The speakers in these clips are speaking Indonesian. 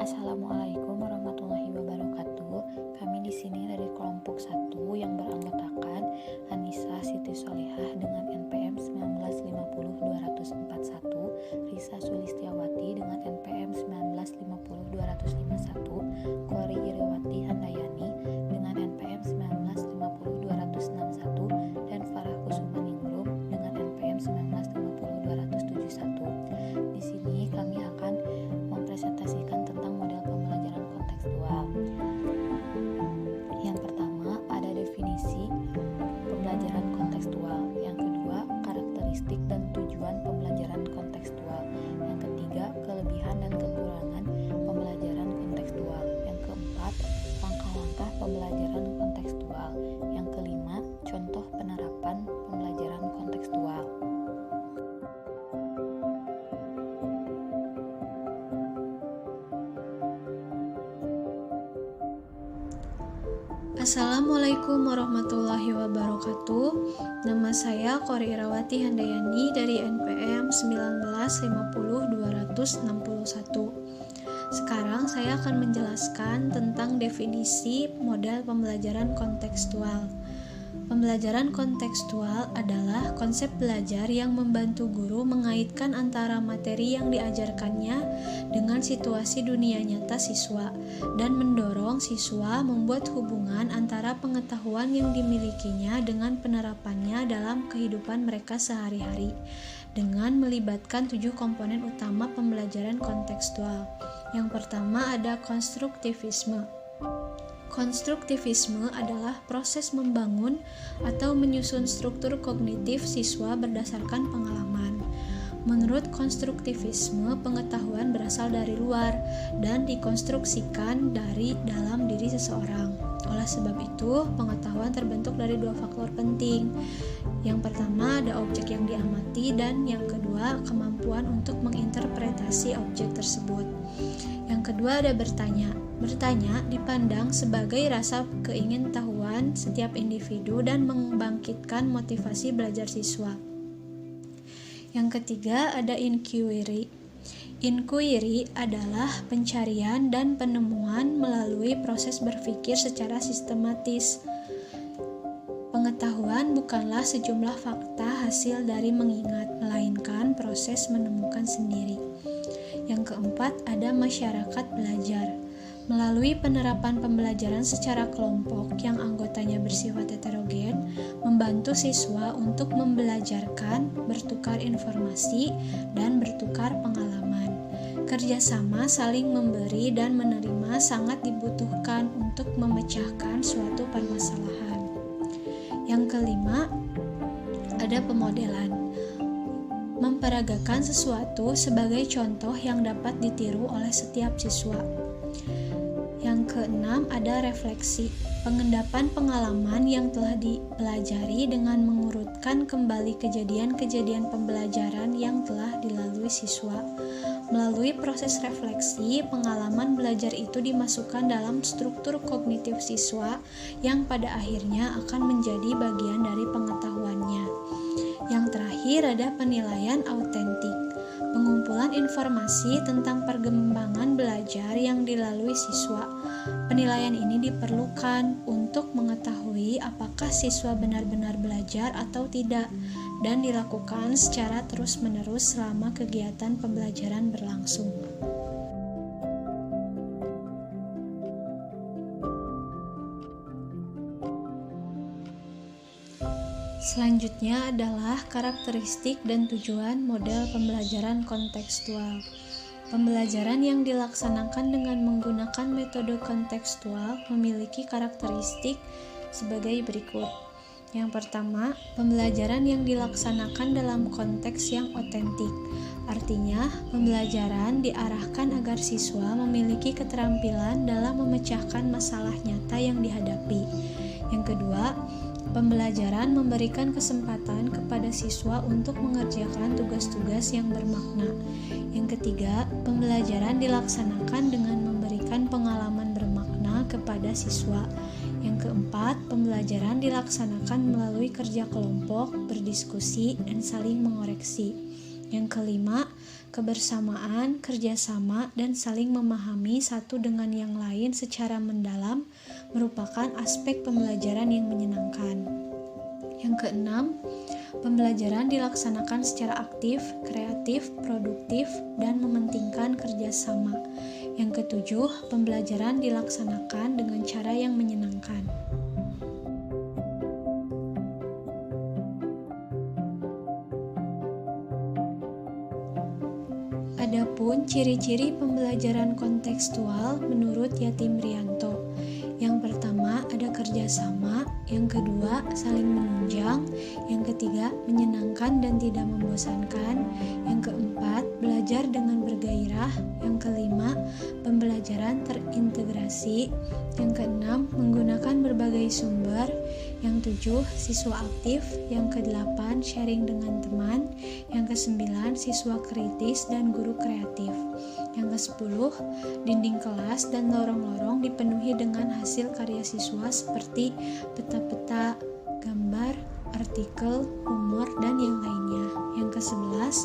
Assalamualaikum warahmatullahi wabarakatuh. Kami di sini dari kelompok 1 yang beranggotakan Anissa Siti Solihah dengan NPM 1950241, Risa Sulistiawati dengan NPM 1950251, Kori Iriwati Handayani dengan NPM 1950261, dan Farah Kusumaningrum dengan NPM 1950271. Di sini kami akan mempresentasikan tentang model pembelajaran kontekstual. Yang pertama ada definisi pembelajaran kontekstual. Yang kedua, karakteristik dan tujuan pembelajaran kontekstual. Yang ketiga, kelebihan dan kekurangan pembelajaran kontekstual. Yang keempat, langkah-langkah pembelajaran kontekstual. Yang kelima, contoh penerapan pembelajaran kontekstual. Assalamualaikum warahmatullahi wabarakatuh. Nama saya Kori Iriwati Handayani dari NPM 1950261. Sekarang saya akan menjelaskan tentang definisi model pembelajaran kontekstual. Pembelajaran kontekstual adalah konsep belajar yang membantu guru mengaitkan antara materi yang diajarkannya dengan situasi dunia nyata siswa dan mendorong siswa membuat hubungan antara pengetahuan yang dimilikinya dengan penerapannya dalam kehidupan mereka sehari-hari dengan melibatkan 7 komponen utama pembelajaran kontekstual. Yang pertama ada konstruktivisme. Konstruktivisme adalah proses membangun atau menyusun struktur kognitif siswa berdasarkan pengalaman. Menurut konstruktivisme, pengetahuan berasal dari luar dan dikonstruksikan dari dalam diri seseorang. Oleh sebab itu, pengetahuan terbentuk dari 2 faktor penting. Yang pertama ada objek yang diamati dan yang kedua kemampuan untuk menginterpretasi objek tersebut. Yang kedua ada bertanya. Bertanya dipandang sebagai rasa keingintahuan setiap individu dan membangkitkan motivasi belajar siswa. Yang ketiga ada inquiry. Inquiry adalah pencarian dan penemuan melalui proses berpikir secara sistematis. Pengetahuan bukanlah sejumlah fakta hasil dari mengingat, melainkan proses menemukan sendiri. Yang keempat ada masyarakat belajar. Melalui penerapan pembelajaran secara kelompok yang anggotanya bersifat heterogen, membantu siswa untuk membelajarkan, bertukar informasi, dan bertukar pengalaman. Kerjasama saling memberi dan menerima sangat dibutuhkan untuk memecahkan suatu permasalahan. Yang kelima, ada pemodelan. Memperagakan sesuatu sebagai contoh yang dapat ditiru oleh setiap siswa. Yang keenam ada refleksi, pengendapan pengalaman yang telah dipelajari dengan mengurutkan kembali kejadian-kejadian pembelajaran yang telah dilalui siswa. Melalui proses refleksi, pengalaman belajar itu dimasukkan dalam struktur kognitif siswa yang pada akhirnya akan menjadi bagian dari pengetahuannya. Yang terakhir ada penilaian autentik. Pengumpulan informasi tentang perkembangan belajar yang dilalui siswa. Penilaian ini diperlukan untuk mengetahui apakah siswa benar-benar belajar atau tidak dan dilakukan secara terus-menerus selama kegiatan pembelajaran berlangsung. Selanjutnya adalah karakteristik dan tujuan model pembelajaran kontekstual. Pembelajaran yang dilaksanakan dengan menggunakan metode kontekstual memiliki karakteristik sebagai berikut. Yang pertama, pembelajaran yang dilaksanakan dalam konteks yang otentik. Artinya, pembelajaran diarahkan agar siswa memiliki keterampilan dalam memecahkan masalah nyata yang dihadapi. Yang kedua, pembelajaran memberikan kesempatan kepada siswa untuk mengerjakan tugas-tugas yang bermakna. Yang ketiga, pembelajaran dilaksanakan dengan memberikan pengalaman bermakna kepada siswa. Yang keempat, pembelajaran dilaksanakan melalui kerja kelompok, berdiskusi, dan saling mengoreksi. Yang kelima, Kebersamaan, kerjasama, dan saling memahami satu dengan yang lain secara mendalam merupakan aspek pembelajaran yang menyenangkan. Yang keenam, pembelajaran dilaksanakan secara aktif, kreatif, produktif, dan mementingkan kerjasama. Yang ketujuh, pembelajaran dilaksanakan dengan cara yang menyenangkan. Adapun ciri-ciri pembelajaran kontekstual menurut Yatimrianto. Yang pertama ada kerjasama, yang kedua saling menunjang, yang ketiga menyenangkan dan tidak membosankan, yang keempat belajar dengan bergairah, yang kelima pembelajaran terintegrasi, yang keenam menggunakan berbagai sumber, yang ketujuh siswa aktif, yang kedelapan sharing dengan teman, yang kesembilan siswa kritis dan guru kreatif, yang kesepuluh dinding kelas dan lorong-lorong dipenuhi dengan hasil karya siswa seperti peta-peta, gambar, artikel, humor, dan yang lainnya. Yang ke-11,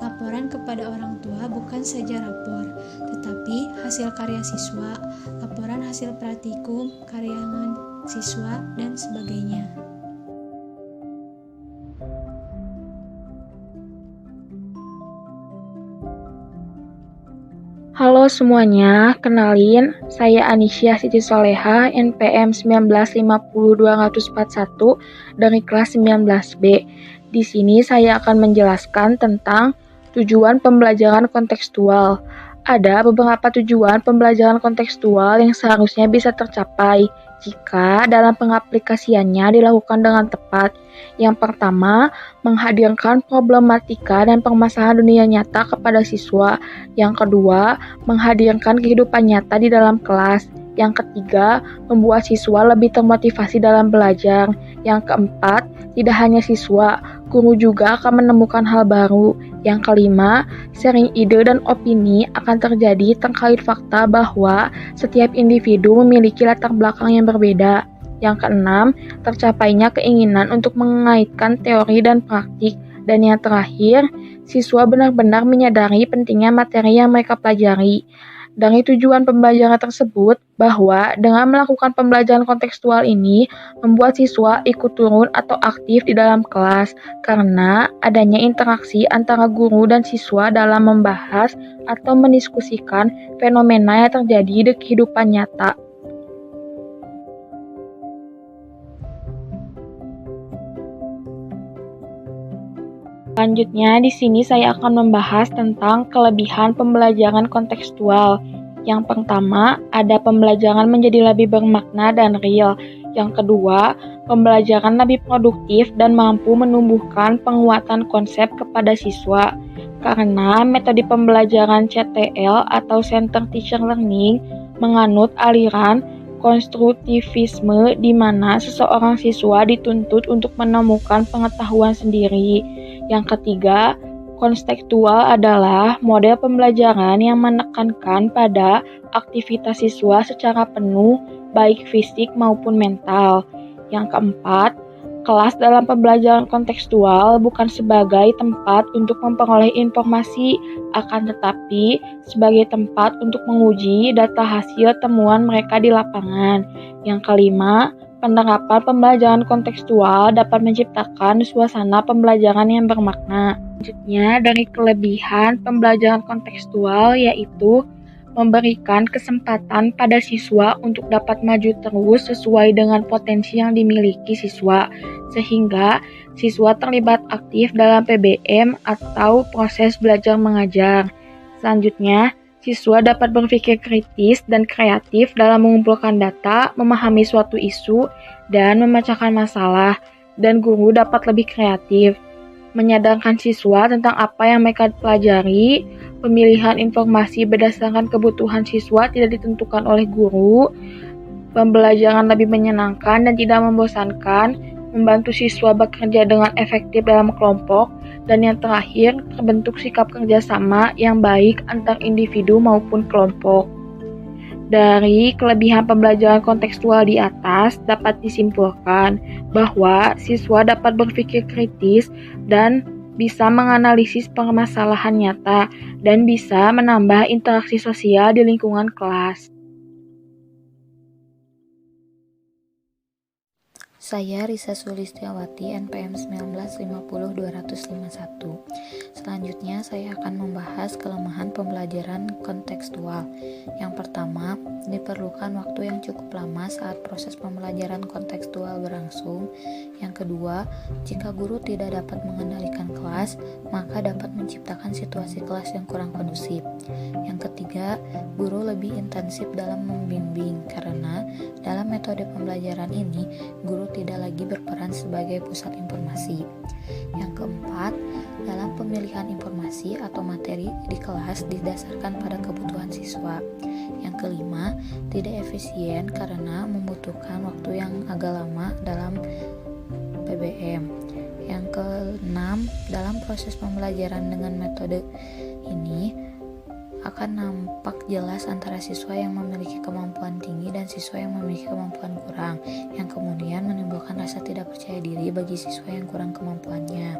laporan kepada orang tua bukan saja rapor, tetapi hasil karya siswa, laporan hasil praktikum, karyangan siswa, dan sebagainya. Halo semuanya, kenalin, saya Anisya Siti Soleha, NPM 1950241 dari kelas 19B. Di sini saya akan menjelaskan tentang tujuan pembelajaran kontekstual. Ada beberapa tujuan pembelajaran kontekstual yang seharusnya bisa tercapai jika dalam pengaplikasiannya dilakukan dengan tepat. Yang pertama, menghadirkan problematika dan permasalahan dunia nyata kepada siswa. Yang kedua, menghadirkan kehidupan nyata di dalam kelas. Yang ketiga, membuat siswa lebih termotivasi dalam belajar. Yang keempat, tidak hanya siswa, guru juga akan menemukan hal baru. Yang kelima, sharing ide dan opini akan terjadi terkait fakta bahwa setiap individu memiliki latar belakang yang berbeda. Yang keenam, tercapainya keinginan untuk mengaitkan teori dan praktik. Dan yang terakhir, siswa benar-benar menyadari pentingnya materi yang mereka pelajari. Dari tujuan pembelajaran tersebut, bahwa dengan melakukan pembelajaran kontekstual ini, membuat siswa ikut turun atau aktif di dalam kelas, karena adanya interaksi antara guru dan siswa dalam membahas atau mendiskusikan fenomena yang terjadi di kehidupan nyata. Selanjutnya, di sini saya akan membahas tentang kelebihan pembelajaran kontekstual. Yang pertama, ada pembelajaran menjadi lebih bermakna dan real. Yang kedua, pembelajaran lebih produktif dan mampu menumbuhkan penguatan konsep kepada siswa. Karena metode pembelajaran CTL atau Center Teacher Learning menganut aliran konstruktivisme di mana seseorang siswa dituntut untuk menemukan pengetahuan sendiri. Yang ketiga, kontekstual adalah model pembelajaran yang menekankan pada aktivitas siswa secara penuh, baik fisik maupun mental. Yang keempat, kelas dalam pembelajaran kontekstual bukan sebagai tempat untuk memperoleh informasi, akan tetapi sebagai tempat untuk menguji data hasil temuan mereka di lapangan. Yang kelima, penerapan pembelajaran kontekstual dapat menciptakan suasana pembelajaran yang bermakna. Selanjutnya, dari kelebihan pembelajaran kontekstual yaitu memberikan kesempatan pada siswa untuk dapat maju terus sesuai dengan potensi yang dimiliki siswa, sehingga siswa terlibat aktif dalam PBM atau proses belajar mengajar. Selanjutnya, siswa dapat berpikir kritis dan kreatif dalam mengumpulkan data, memahami suatu isu, dan memecahkan masalah, dan guru dapat lebih kreatif. Menyadarkan siswa tentang apa yang mereka pelajari, pemilihan informasi berdasarkan kebutuhan siswa tidak ditentukan oleh guru, pembelajaran lebih menyenangkan dan tidak membosankan, membantu siswa bekerja dengan efektif dalam kelompok, dan yang terakhir, terbentuk sikap kerjasama yang baik antar individu maupun kelompok. Dari kelebihan pembelajaran kontekstual di atas dapat disimpulkan bahwa siswa dapat berpikir kritis dan bisa menganalisis permasalahan nyata, dan bisa menambah interaksi sosial di lingkungan kelas. Saya Risa Sulistiawati, NPM 1950251. Selanjutnya saya akan membahas kelemahan pembelajaran kontekstual. Yang pertama, diperlukan waktu yang cukup lama saat proses pembelajaran kontekstual berlangsung. Yang kedua, jika guru tidak dapat mengendalikan kelas, maka dapat menciptakan situasi kelas yang kurang kondusif. Yang ketiga, guru lebih intensif dalam membimbing karena dalam metode pembelajaran ini, guru tidak lagi berperan sebagai pusat informasi. Yang keempat, dalam pemilihan informasi atau materi di kelas didasarkan pada kebutuhan siswa. Yang kelima, tidak efisien karena membutuhkan waktu yang agak lama dalam PBM. Yang keenam, dalam proses pembelajaran dengan metode ini akan nampak jelas antara siswa yang memiliki kemampuan tinggi dan siswa yang memiliki kemampuan kurang, yang kemudian menimbulkan rasa tidak percaya diri bagi siswa yang kurang kemampuannya.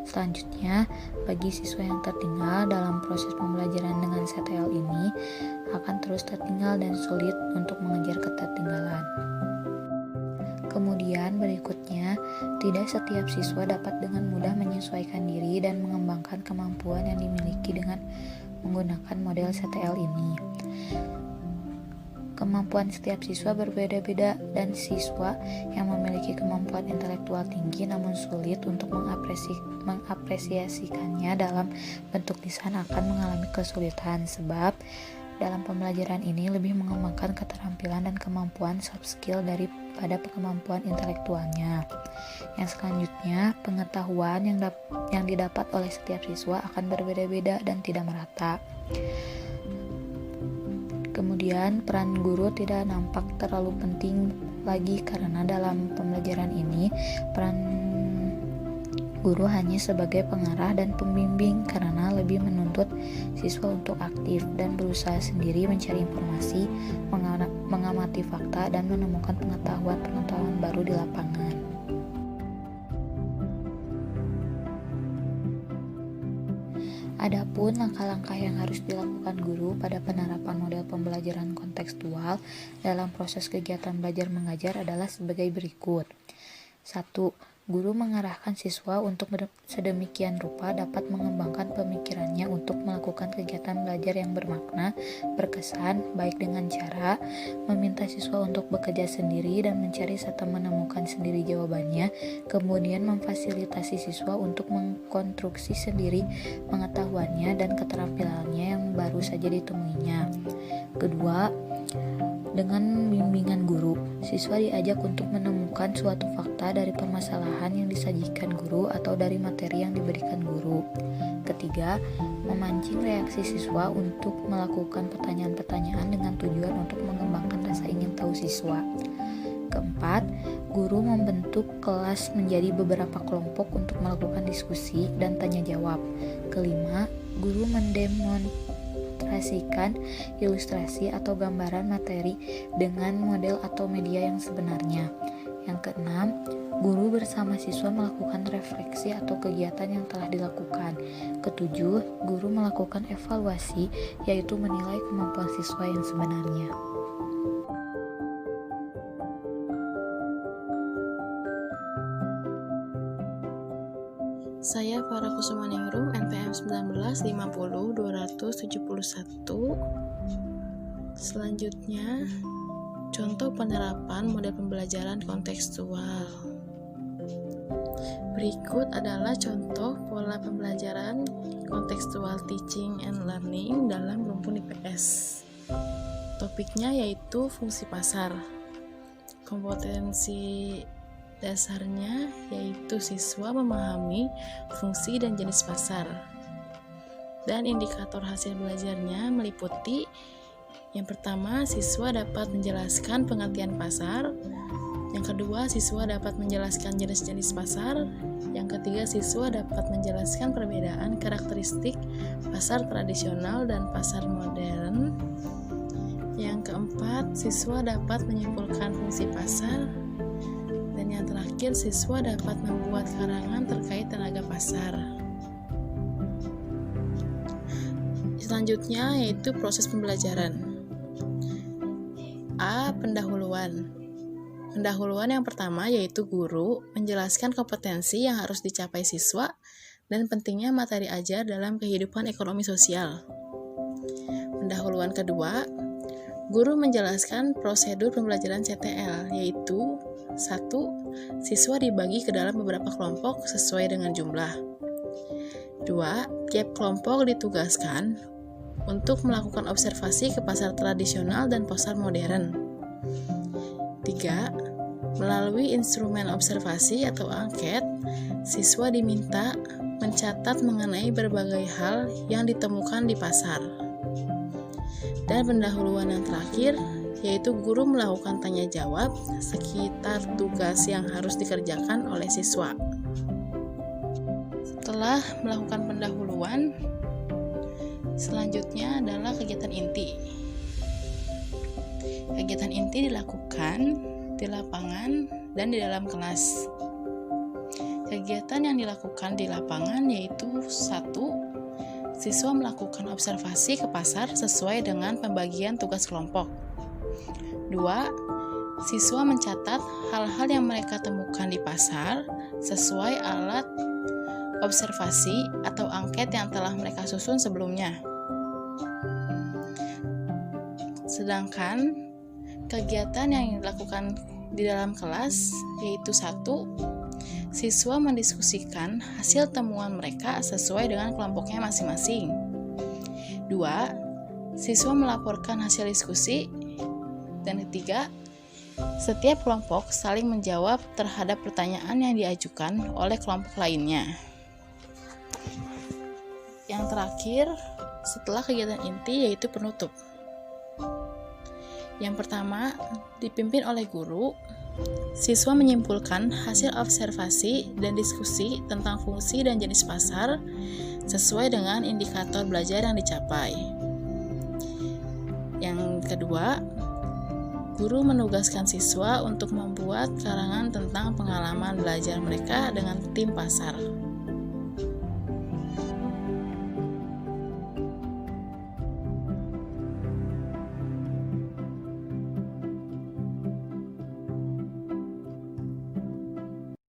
Selanjutnya, bagi siswa yang tertinggal dalam proses pembelajaran dengan CTL ini akan terus tertinggal dan sulit untuk mengejar ketertinggalan. Kemudian berikutnya, tidak setiap siswa dapat dengan mudah menyesuaikan diri dan mengembangkan kemampuan yang dimiliki dengan menggunakan model CTL ini. Kemampuan setiap siswa berbeda-beda dan siswa yang memiliki kemampuan intelektual tinggi namun sulit untuk mengapresiasikannya dalam bentuk lisan akan mengalami kesulitan sebab dalam pembelajaran ini lebih mengembangkan keterampilan dan kemampuan soft skill daripada kemampuan intelektualnya. Yang selanjutnya, pengetahuan yang didapat oleh setiap siswa akan berbeda-beda dan tidak merata. Kemudian, peran guru tidak nampak terlalu penting lagi karena dalam pembelajaran ini, peran guru hanya sebagai pengarah dan pembimbing karena lebih menuntut siswa untuk aktif dan berusaha sendiri mencari informasi, mengamati fakta, dan menemukan pengetahuan baru di lapangan. Adapun langkah-langkah yang harus dilakukan guru pada penerapan model pembelajaran kontekstual dalam proses kegiatan belajar mengajar adalah sebagai berikut. 1. Guru mengarahkan siswa untuk sedemikian rupa dapat mengembangkan pemikirannya untuk melakukan kegiatan belajar yang bermakna, berkesan, baik dengan cara meminta siswa untuk bekerja sendiri dan mencari serta menemukan sendiri jawabannya, kemudian memfasilitasi siswa untuk mengkonstruksi sendiri pengetahuannya dan keterampilannya yang baru saja ditemuinya. Kedua, dengan bimbingan guru, siswa diajak untuk menemukan suatu fakta dari permasalahan yang disajikan guru atau dari materi yang diberikan guru. Ketiga, memancing reaksi siswa untuk melakukan pertanyaan-pertanyaan dengan tujuan untuk mengembangkan rasa ingin tahu siswa. Keempat, guru membentuk kelas menjadi beberapa kelompok untuk melakukan diskusi dan tanya jawab. Kelima, guru mendemonstrasikan ilustrasi atau gambaran materi dengan model atau media yang sebenarnya. Yang keenam, guru bersama siswa melakukan refleksi atau kegiatan yang telah dilakukan. Ketujuh, guru melakukan evaluasi, yaitu menilai kemampuan siswa yang sebenarnya. Saya Farah Kusumaningrum, NPM 1950271. Selanjutnya, contoh penerapan model pembelajaran kontekstual. Berikut adalah contoh pola pembelajaran kontekstual teaching and learning dalam rumpun IPS. Topiknya yaitu fungsi pasar. Kompetensi dasarnya yaitu siswa memahami fungsi dan jenis pasar. Dan indikator hasil belajarnya meliputi yang pertama, siswa dapat menjelaskan pengertian pasar. Yang kedua, siswa dapat menjelaskan jenis-jenis pasar. Yang ketiga, siswa dapat menjelaskan perbedaan karakteristik pasar tradisional dan pasar modern. Yang keempat, siswa dapat menyimpulkan fungsi pasar. Dan yang terakhir, siswa dapat membuat karangan terkait tenaga pasar. Selanjutnya yaitu proses pembelajaran. A. Pendahuluan. Pendahuluan yang pertama yaitu guru menjelaskan kompetensi yang harus dicapai siswa dan pentingnya materi ajar dalam kehidupan ekonomi sosial. Pendahuluan kedua, guru menjelaskan prosedur pembelajaran CTL, yaitu 1. Siswa dibagi ke dalam beberapa kelompok sesuai dengan jumlah. 2. Tiap kelompok ditugaskan untuk melakukan observasi ke pasar tradisional dan pasar modern. 3. Melalui instrumen observasi atau angket, siswa diminta mencatat mengenai berbagai hal yang ditemukan di pasar. Dan pendahuluan yang terakhir, yaitu guru melakukan tanya jawab sekitar tugas yang harus dikerjakan oleh siswa. Setelah melakukan pendahuluan, selanjutnya adalah kegiatan inti. Kegiatan inti dilakukan di lapangan dan di dalam kelas. Kegiatan yang dilakukan di lapangan yaitu 1. Siswa melakukan observasi ke pasar sesuai dengan pembagian tugas kelompok. 2. Siswa mencatat hal-hal yang mereka temukan di pasar sesuai alat observasi atau angket yang telah mereka susun sebelumnya. Sedangkan kegiatan yang dilakukan di dalam kelas yaitu 1. Siswa mendiskusikan hasil temuan mereka sesuai dengan kelompoknya masing-masing. 2. Siswa melaporkan hasil diskusi. Dan 3. Setiap kelompok saling menjawab terhadap pertanyaan yang diajukan oleh kelompok lainnya. Yang terakhir, setelah kegiatan inti yaitu penutup. Yang pertama, dipimpin oleh guru. Siswa menyimpulkan hasil observasi dan diskusi tentang fungsi dan jenis pasar sesuai dengan indikator belajar yang dicapai. Yang kedua, guru menugaskan siswa untuk membuat karangan tentang pengalaman belajar mereka dengan tim pasar.